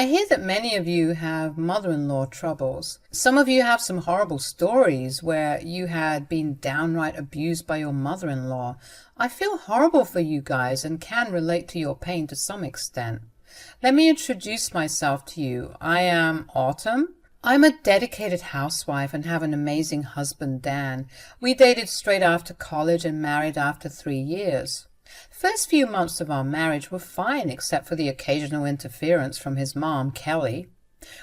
I hear that many of you have mother-in-law troubles. Some of you have some horrible stories where you had been downright abused by your mother-in-law. I feel horrible for you guys and can relate to your pain to some extent. Let me introduce myself to you. I am Autumn. I'm a dedicated housewife and have an amazing husband, Dan. We dated straight after college and married after 3 years. First few months of our marriage were fine except for the occasional interference from his mom, Kelly.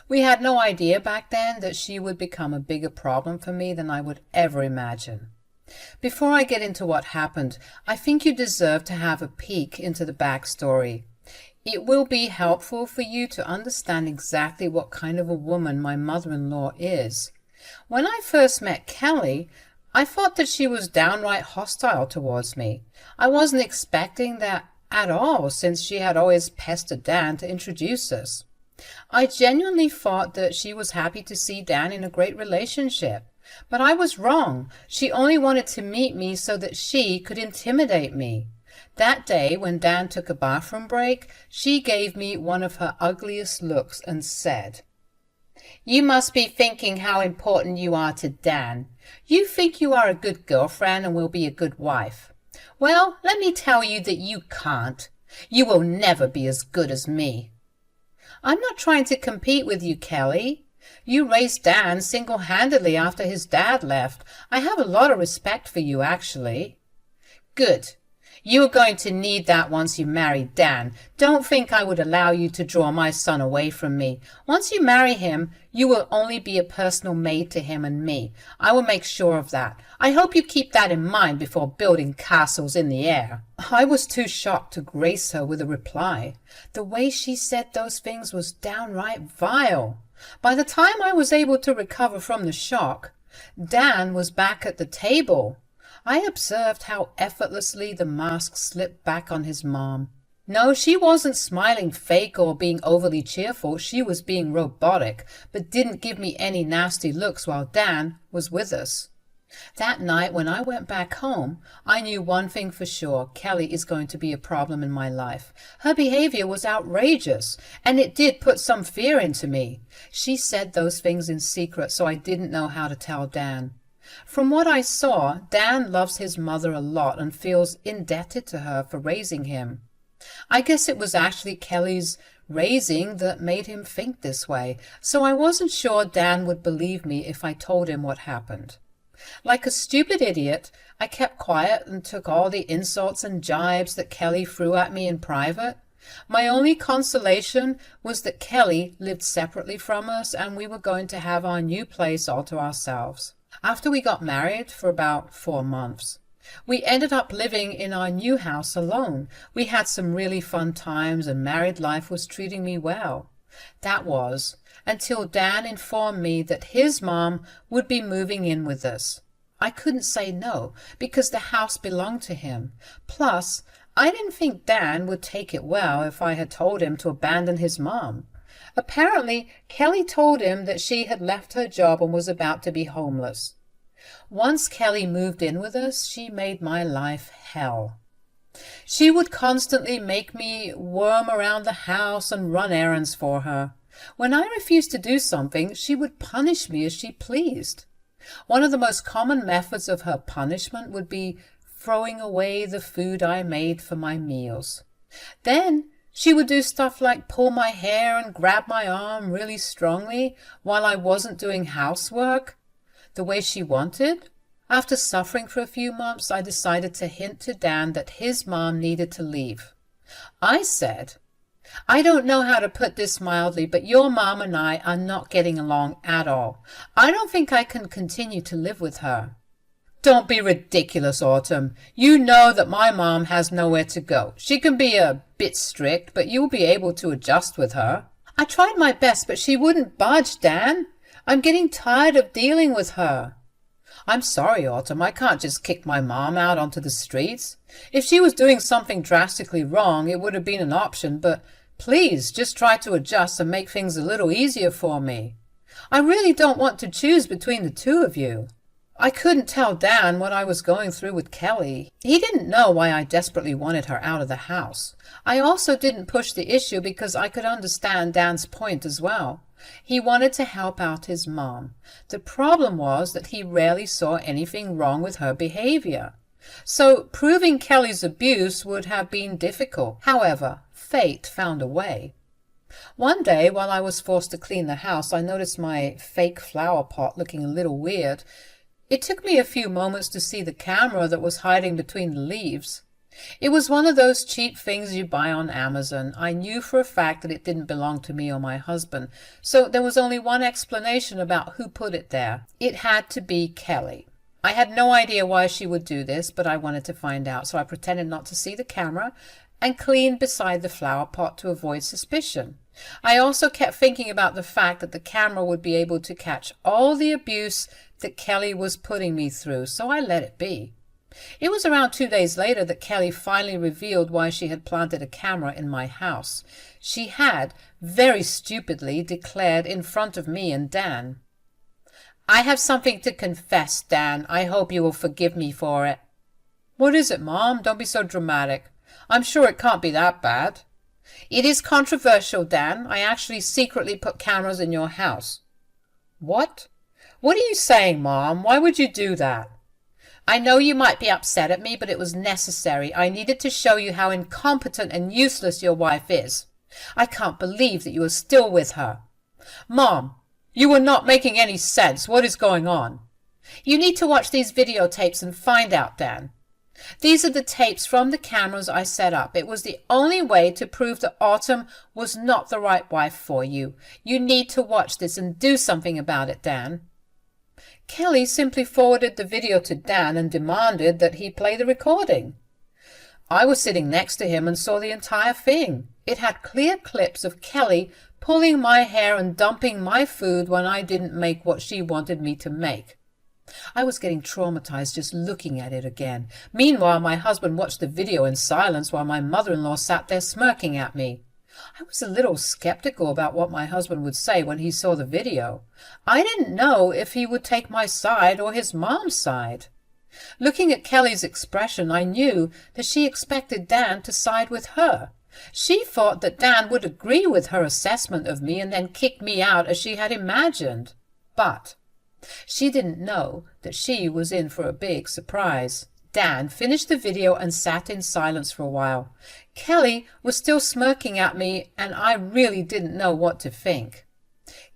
We had no idea back then that she would become a bigger problem for me than I would ever imagine. Before I get into what happened, I think you deserve to have a peek into the backstory. It will be helpful for you to understand exactly what kind of a woman my mother-in-law is. When I first met Kelly, I thought that she was downright hostile towards me. I wasn't expecting that at all, since she had always pestered Dan to introduce us. I genuinely thought that she was happy to see Dan in a great relationship. But I was wrong. She only wanted to meet me so that she could intimidate me. That day, when Dan took a bathroom break, she gave me one of her ugliest looks and said, "You must be thinking how important you are to Dan. You think you are a good girlfriend and will be a good wife. Well, let me tell you that you can't. You will never be as good as me." "I'm not trying to compete with you, Kelly. You raised Dan single-handedly after his dad left. I have a lot of respect for you, actually." "Good. You are going to need that once you marry Dan. Don't think I would allow you to draw my son away from me. Once you marry him, you will only be a personal maid to him and me. I will make sure of that. I hope you keep that in mind before building castles in the air." I was too shocked to grace her with a reply. The way she said those things was downright vile. By the time I was able to recover from the shock, Dan was back at the table. I observed how effortlessly the mask slipped back on his mom. No, she wasn't smiling fake or being overly cheerful. She was being robotic, but didn't give me any nasty looks while Dan was with us. That night, when I went back home, I knew one thing for sure: Kelly is going to be a problem in my life. Her behavior was outrageous, and it did put some fear into me. She said those things in secret, so I didn't know how to tell Dan. From what I saw, Dan loves his mother a lot and feels indebted to her for raising him. I guess it was actually Kelly's raising that made him think this way, so I wasn't sure Dan would believe me if I told him what happened. Like a stupid idiot, I kept quiet and took all the insults and jibes that Kelly threw at me in private. My only consolation was that Kelly lived separately from us and we were going to have our new place all to ourselves. After we got married for about 4 months, we ended up living in our new house alone. We had some really fun times and married life was treating me well. That was until Dan informed me that his mom would be moving in with us. I couldn't say no because the house belonged to him. Plus, I didn't think Dan would take it well if I had told him to abandon his mom. Apparently, Kelly told him that she had left her job and was about to be homeless. Once Kelly moved in with us, she made my life hell. She would constantly make me worm around the house and run errands for her. When I refused to do something, she would punish me as she pleased. One of the most common methods of her punishment would be throwing away the food I made for my meals. Then she would do stuff like pull my hair and grab my arm really strongly while I wasn't doing housework the way she wanted. After suffering for a few months, I decided to hint to Dan that his mom needed to leave. I said, "I don't know how to put this mildly, but your mom and I are not getting along at all. I don't think I can continue to live with her." "Don't be ridiculous, Autumn. You know that my mom has nowhere to go. She can be a bit strict, but you'll be able to adjust with her." "I tried my best, but she wouldn't budge, Dan. I'm getting tired of dealing with her." "I'm sorry, Autumn. I can't just kick my mom out onto the streets. If she was doing something drastically wrong, it would have been an option, but please just try to adjust and make things a little easier for me. I really don't want to choose between the two of you." I couldn't tell Dan what I was going through with Kelly. He didn't know why I desperately wanted her out of the house. I also didn't push the issue because I could understand Dan's point as well. He wanted to help out his mom. The problem was that he rarely saw anything wrong with her behavior. So proving Kelly's abuse would have been difficult. However, fate found a way. One day, while I was forced to clean the house, I noticed my fake flower pot looking a little weird. It took me a few moments to see the camera that was hiding between the leaves. It was one of those cheap things you buy on Amazon. I knew for a fact that it didn't belong to me or my husband, so there was only one explanation about who put it there. It had to be Kelly. I had no idea why she would do this, but I wanted to find out, so I pretended not to see the camera and cleaned beside the flower pot to avoid suspicion. I also kept thinking about the fact that the camera would be able to catch all the abuse that Kelly was putting me through, so I let it be. It was around 2 days later that Kelly finally revealed why she had planted a camera in my house. She had, very stupidly, declared in front of me and Dan, "I have something to confess, Dan. I hope you will forgive me for it." "What is it, Mom? Don't be so dramatic. I'm sure it can't be that bad." "It is controversial, Dan. I actually secretly put cameras in your house." "What? What are you saying, Mom? Why would you do that?" "I know you might be upset at me, but it was necessary. I needed to show you how incompetent and useless your wife is. I can't believe that you are still with her." "Mom, you are not making any sense. What is going on?" "You need to watch these videotapes and find out, Dan. These are the tapes from the cameras I set up. It was the only way to prove that Autumn was not the right wife for you. You need to watch this and do something about it, Dan." Kelly simply forwarded the video to Dan and demanded that he play the recording. I was sitting next to him and saw the entire thing. It had clear clips of Kelly pulling my hair and dumping my food when I didn't make what she wanted me to make. I was getting traumatized just looking at it again. Meanwhile, my husband watched the video in silence while my mother-in-law sat there smirking at me. I was a little skeptical about what my husband would say when he saw the video. I didn't know if he would take my side or his mom's side. Looking at Kelly's expression, I knew that she expected Dan to side with her. She thought that Dan would agree with her assessment of me and then kick me out as she had imagined. But she didn't know that she was in for a big surprise. Dan finished the video and sat in silence for a while. Kelly was still smirking at me, and I really didn't know what to think.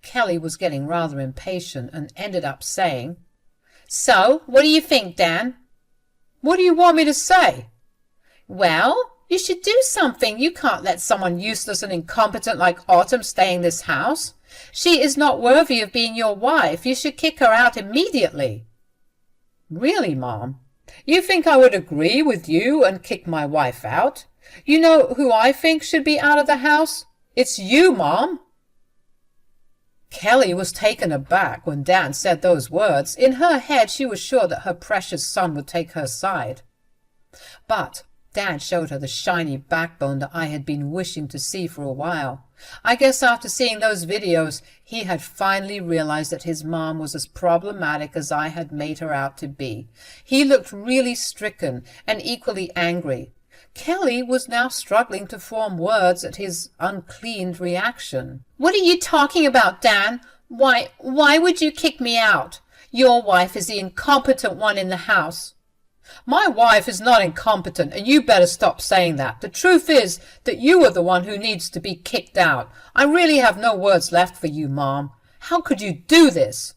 Kelly was getting rather impatient and ended up saying, "So, what do you think, Dan?" "What do you want me to say?" "Well, you should do something. You can't let someone useless and incompetent like Autumn stay in this house. She is not worthy of being your wife. You should kick her out immediately." "Really, Mom? You think I would agree with you and kick my wife out? You know who I think should be out of the house? It's you, Mom." Kelly was taken aback when Dan said those words. In her head, she was sure that her precious son would take her side. But Dan showed her the shiny backbone that I had been wishing to see for a while. I guess after seeing those videos, he had finally realized that his mom was as problematic as I had made her out to be. He looked really stricken and equally angry. Kelly was now struggling to form words at his uncleaned reaction. "What are you talking about, Dan? Why would you kick me out? Your wife is the incompetent one in the house." "My wife is not incompetent, and you better stop saying that. The truth is that you are the one who needs to be kicked out. I really have no words left for you, Mom. How could you do this?"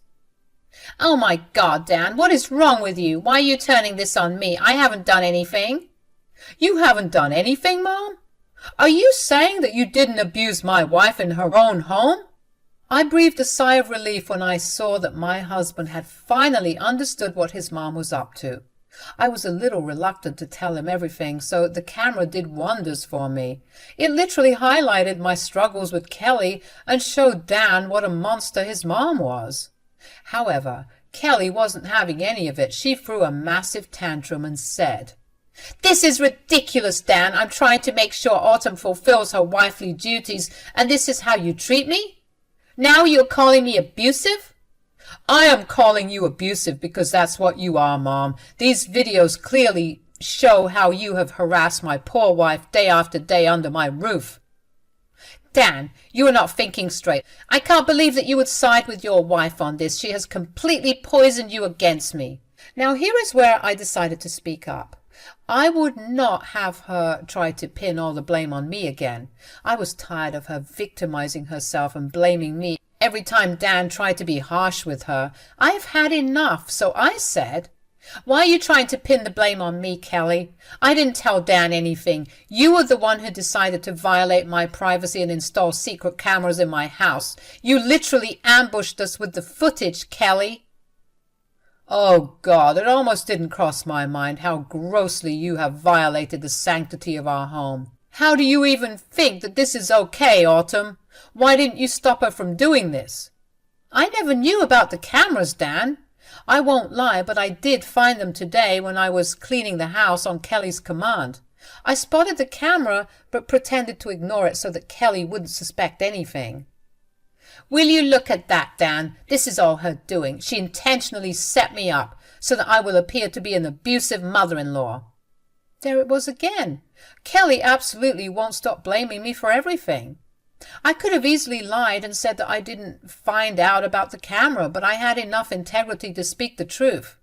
"Oh my God, Dan, what is wrong with you? Why are you turning this on me? I haven't done anything." "You haven't done anything, Mom? Are you saying that you didn't abuse my wife in her own home?" I breathed a sigh of relief when I saw that my husband had finally understood what his mom was up to. I was a little reluctant to tell him everything, so the camera did wonders for me. It literally highlighted my struggles with Kelly and showed Dan what a monster his mom was. However, Kelly wasn't having any of it. She threw a massive tantrum and said, "This is ridiculous, Dan. I'm trying to make sure Autumn fulfills her wifely duties, and this is how you treat me? Now you're calling me abusive?" I am calling you abusive because that's what you are, Mom. These videos clearly show how you have harassed my poor wife day after day under my roof. Dan, you are not thinking straight. I can't believe that you would side with your wife on this. She has completely poisoned you against me. Now here is where I decided to speak up. I would not have her try to pin all the blame on me again. I was tired of her victimizing herself and blaming me every time Dan tried to be harsh with her. I've had enough, so I said, "Why are you trying to pin the blame on me, Kelly? I didn't tell Dan anything. You were the one who decided to violate my privacy and install secret cameras in my house. You literally ambushed us with the footage, Kelly." Oh, God, it almost didn't cross my mind how grossly you have violated the sanctity of our home. How do you even think that this is okay, Autumn? Why didn't you stop her from doing this? I never knew about the cameras, Dan. I won't lie, but I did find them today when I was cleaning the house on Kelly's command. I spotted the camera, but pretended to ignore it so that Kelly wouldn't suspect anything. Will you look at that, Dan? This is all her doing. She intentionally set me up so that I will appear to be an abusive mother-in-law. There it was again. Kelly absolutely won't stop blaming me for everything. I could have easily lied and said that I didn't find out about the camera, but I had enough integrity to speak the truth.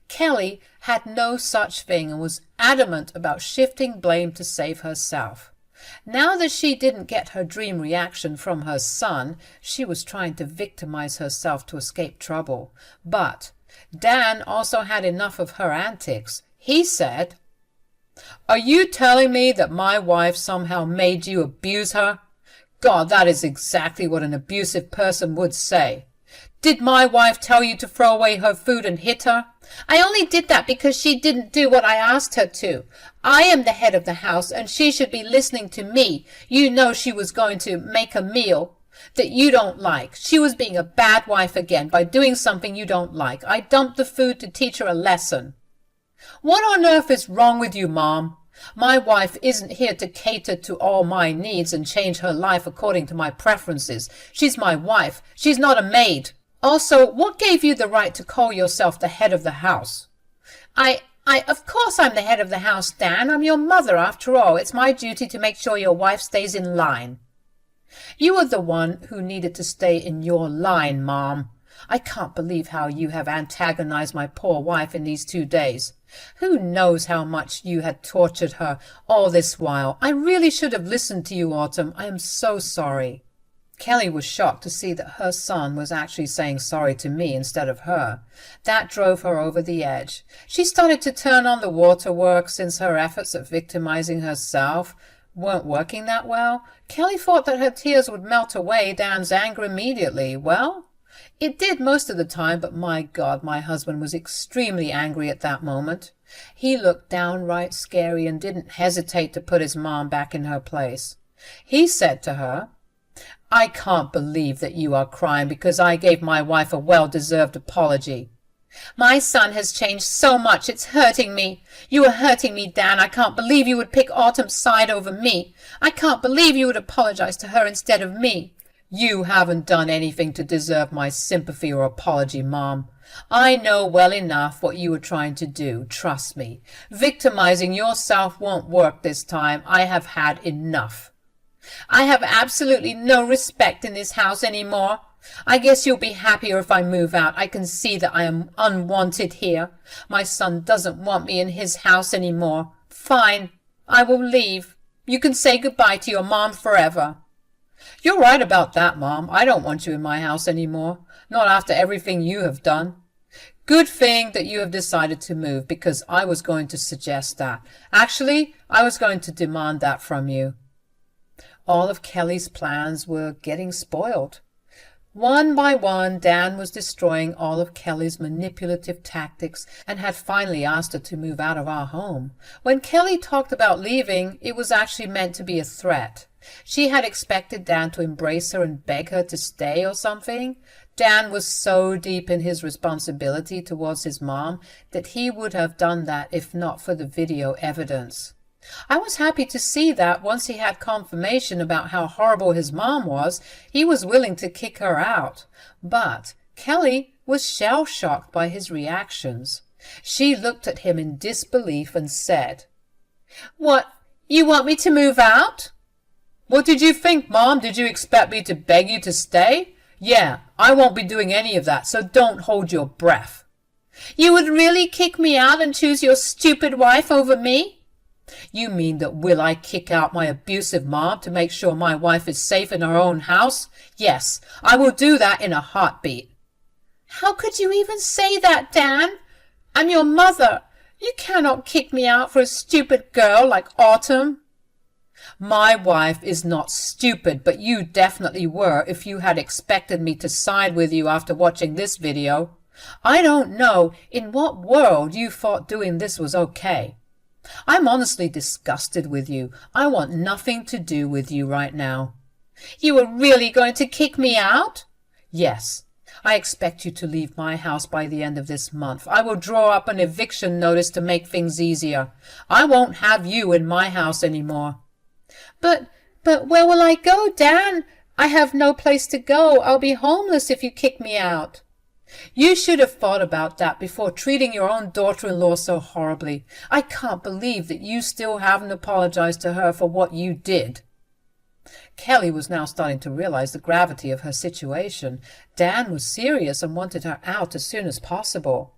Kelly had no such thing and was adamant about shifting blame to save herself. Now that she didn't get her dream reaction from her son, she was trying to victimize herself to escape trouble. But Dan also had enough of her antics. He said, "Are you telling me that my wife somehow made you abuse her? God, that is exactly what an abusive person would say. Did my wife tell you to throw away her food and hit her? I only did that because she didn't do what I asked her to. I am the head of the house and she should be listening to me. You know she was going to make a meal that you don't like. She was being a bad wife again by doing something you don't like. I dumped the food to teach her a lesson." What on earth is wrong with you, Mom? My wife isn't here to cater to all my needs and change her life according to my preferences. She's my wife. She's not a maid. Also, what gave you the right to call yourself the head of the house? Of course I'm the head of the house, Dan. I'm your mother, after all. It's my duty to make sure your wife stays in line. You are the one who needed to stay in your line, Mom. I can't believe how you have antagonized my poor wife in these 2 days. Who knows how much you had tortured her all this while. I really should have listened to you, Autumn. I am so sorry. Kelly was shocked to see that her son was actually saying sorry to me instead of her. That drove her over the edge. She started to turn on the waterworks since her efforts at victimizing herself weren't working that well. Kelly thought that her tears would melt away Dan's anger immediately. Well, it did most of the time, but my God, my husband was extremely angry at that moment. He looked downright scary and didn't hesitate to put his mom back in her place. He said to her, "I can't believe that you are crying because I gave my wife a well-deserved apology. My son has changed so much, it's hurting me. You are hurting me, Dan. I can't believe you would pick Autumn's side over me. I can't believe you would apologize to her instead of me." "You haven't done anything to deserve my sympathy or apology, Mom. I know well enough what you were trying to do, trust me. Victimizing yourself won't work this time. I have had enough. I have absolutely no respect in this house anymore. I guess you'll be happier if I move out. I can see that I am unwanted here. My son doesn't want me in his house anymore. Fine, I will leave. You can say goodbye to your mom forever." "You're right about that, Mom. I don't want you in my house anymore. Not after everything you have done. Good thing that you have decided to move, because I was going to suggest that. Actually, I was going to demand that from you." All of Kelly's plans were getting spoiled. One by one, Dan was destroying all of Kelly's manipulative tactics and had finally asked her to move out of our home. When Kelly talked about leaving, it was actually meant to be a threat. She had expected Dan to embrace her and beg her to stay or something. Dan was so deep in his responsibility towards his mom that he would have done that if not for the video evidence. I was happy to see that once he had confirmation about how horrible his mom was, he was willing to kick her out. But Kelly was shell-shocked by his reactions. She looked at him in disbelief and said, "What, you want me to move out?" "What did you think, Mom? Did you expect me to beg you to stay? Yeah, I won't be doing any of that, so don't hold your breath." "You would really kick me out and choose your stupid wife over me?" "You mean that will I kick out my abusive mom to make sure my wife is safe in her own house? Yes, I will do that in a heartbeat." "How could you even say that, Dan? I'm your mother. You cannot kick me out for a stupid girl like Autumn." "My wife is not stupid, but you definitely were if you had expected me to side with you after watching this video. I don't know in what world you thought doing this was okay. I'm honestly disgusted with you. I want nothing to do with you right now." "You are really going to kick me out?" "Yes. I expect you to leave my house by the end of this month. I will draw up an eviction notice to make things easier. I won't have you in my house anymore." But where will I go, Dan? I have no place to go. I'll be homeless if you kick me out." "You should have thought about that before treating your own daughter-in-law so horribly. I can't believe that you still haven't apologized to her for what you did." Kelly was now starting to realize the gravity of her situation. Dan was serious and wanted her out as soon as possible.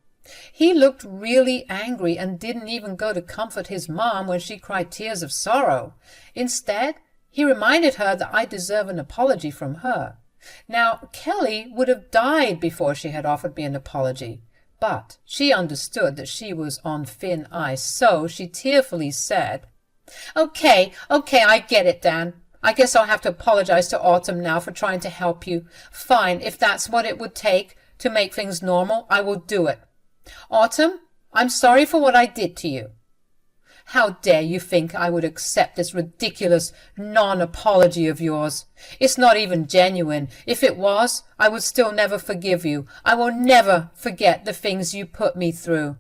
He looked really angry and didn't even go to comfort his mom when she cried tears of sorrow. Instead, he reminded her that I deserve an apology from her. Now, Kelly would have died before she had offered me an apology, but she understood that she was on thin ice, so she tearfully said, Okay, I get it, Dan. I guess I'll have to apologize to Autumn now for trying to help you. Fine, if that's what it would take to make things normal, I will do it. Autumn, I'm sorry for what I did to you." "How dare you think I would accept this ridiculous non-apology of yours? It's not even genuine. If it was, I would still never forgive you. I will never forget the things you put me through."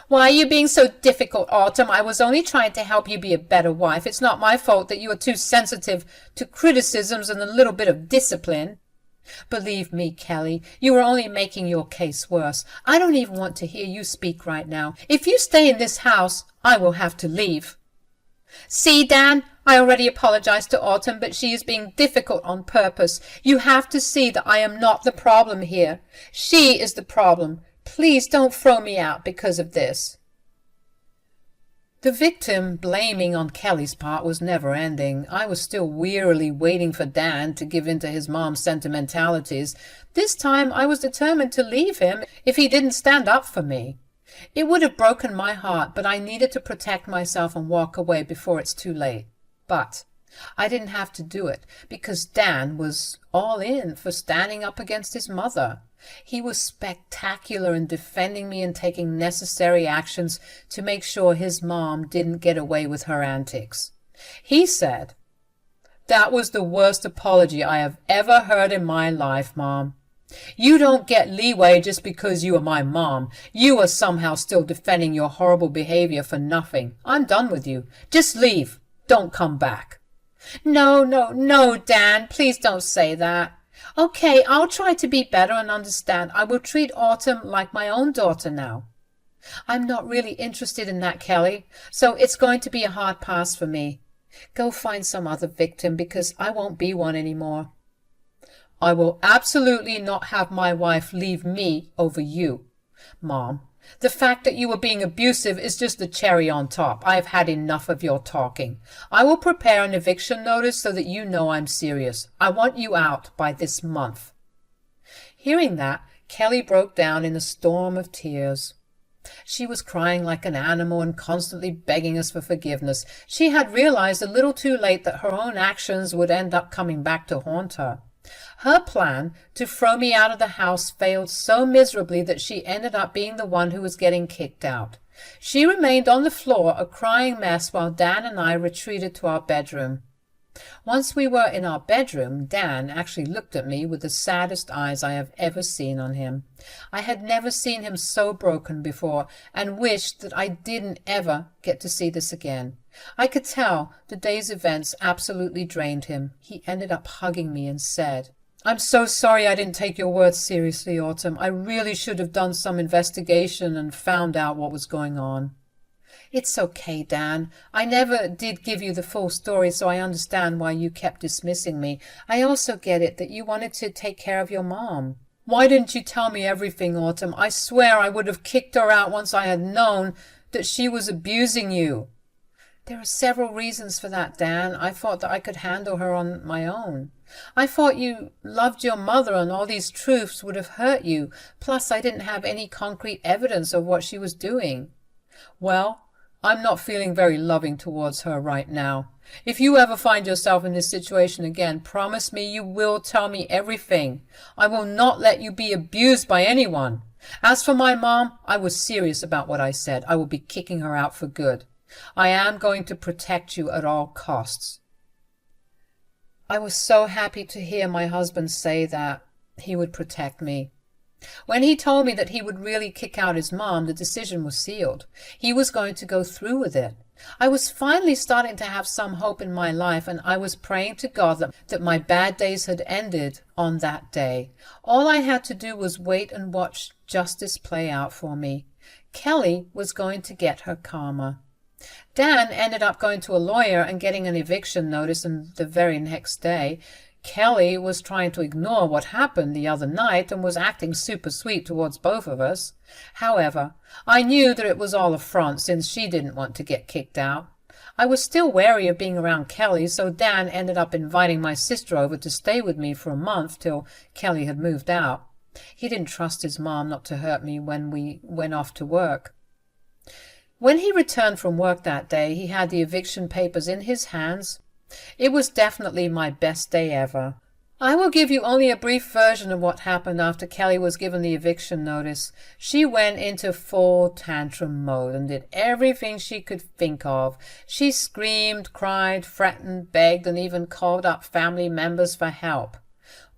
"Why are you being so difficult, Autumn? I was only trying to help you be a better wife. It's not my fault that you are too sensitive to criticisms and a little bit of discipline." "Believe me, Kelly, you are only making your case worse. I don't even want to hear you speak right now. If you stay in this house, I will have to leave." "See, Dan, I already apologized to Autumn, but she is being difficult on purpose. You have to see that I am not the problem here. She is the problem. Please don't throw me out because of this." The victim blaming on Kelly's part was never ending. I was still wearily waiting for Dan to give in to his mom's sentimentalities. This time I was determined to leave him if he didn't stand up for me. It would have broken my heart, but I needed to protect myself and walk away before it's too late. But I didn't have to do it because Dan was all in for standing up against his mother. He was spectacular in defending me and taking necessary actions to make sure his mom didn't get away with her antics. He said, "That was the worst apology I have ever heard in my life, Mom. You don't get leeway just because you are my mom. You are somehow still defending your horrible behavior for nothing. I'm done with you. Just leave. Don't come back." No, Dan. Please don't say that. Okay, I'll try to be better and understand. I will treat Autumn like my own daughter now. I'm not really interested in that, Kelly, so it's going to be a hard pass for me. Go find some other victim because I won't be one anymore. I will absolutely not have my wife leave me over you, Mom. The fact that you are being abusive is just the cherry on top. I have had enough of your talking. I will prepare an eviction notice so that you know I'm serious. I want you out by this month." Hearing that, Kelly broke down in a storm of tears. She was crying like an animal and constantly begging us for forgiveness. She had realized a little too late that her own actions would end up coming back to haunt her. Her plan to throw me out of the house failed so miserably that she ended up being the one who was getting kicked out. She remained on the floor, a crying mess, while Dan and I retreated to our bedroom. Once we were in our bedroom, Dan actually looked at me with the saddest eyes I have ever seen on him. I had never seen him so broken before, and wished that I didn't ever get to see this again. I could tell the day's events absolutely drained him. He ended up hugging me and said, I'm so sorry I didn't take your words seriously, Autumn. I really should have done some investigation and found out what was going on. It's okay, Dan. I never did give you the full story, so I understand why you kept dismissing me. I also get it that you wanted to take care of your mom. Why didn't you tell me everything, Autumn? I swear I would have kicked her out once I had known that she was abusing you. There are several reasons for that, Dan. I thought that I could handle her on my own. I thought you loved your mother and all these truths would have hurt you. Plus, I didn't have any concrete evidence of what she was doing. Well, I'm not feeling very loving towards her right now. If you ever find yourself in this situation again, promise me you will tell me everything. I will not let you be abused by anyone. As for my mom, I was serious about what I said. I will be kicking her out for good. I am going to protect you at all costs. I was so happy to hear my husband say that he would protect me. When he told me that he would really kick out his mom, the decision was sealed. He was going to go through with it. I was finally starting to have some hope in my life, and I was praying to God that my bad days had ended on that day. All I had to do was wait and watch justice play out for me. Kelly was going to get her karma. Dan ended up going to a lawyer and getting an eviction notice, and the very next day Kelly was trying to ignore what happened the other night and was acting super sweet towards both of us. However, I knew that it was all a front since she didn't want to get kicked out. I was still wary of being around Kelly, so Dan ended up inviting my sister over to stay with me for a month till Kelly had moved out. He didn't trust his mom not to hurt me when we went off to work. When he returned from work that day, he had the eviction papers in his hands. It was definitely my best day ever. I will give you only a brief version of what happened after Kelly was given the eviction notice. She went into full tantrum mode and did everything she could think of. She screamed, cried, threatened, begged, and even called up family members for help.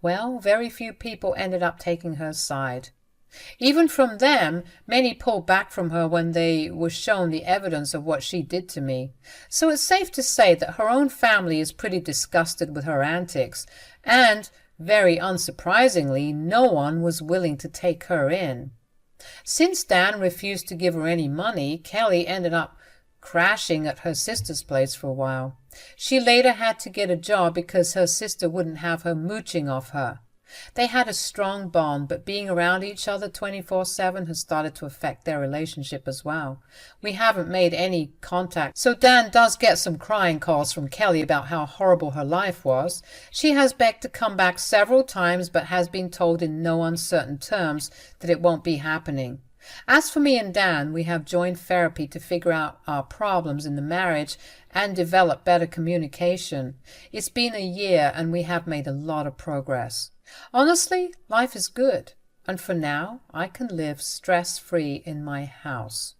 Well, very few people ended up taking her side. Even from them, many pulled back from her when they were shown the evidence of what she did to me. So it's safe to say that her own family is pretty disgusted with her antics, and, very unsurprisingly, no one was willing to take her in. Since Dan refused to give her any money, Kelly ended up crashing at her sister's place for a while. She later had to get a job because her sister wouldn't have her mooching off her. They had a strong bond, but being around each other 24/7 has started to affect their relationship as well. We haven't made any contact, so Dan does get some crying calls from Kelly about how horrible her life was. She has begged to come back several times, but has been told in no uncertain terms that it won't be happening. As for me and Dan, we have joined therapy to figure out our problems in the marriage and develop better communication. It's been a year and we have made a lot of progress. Honestly, life is good, and for now I can live stress-free in my house.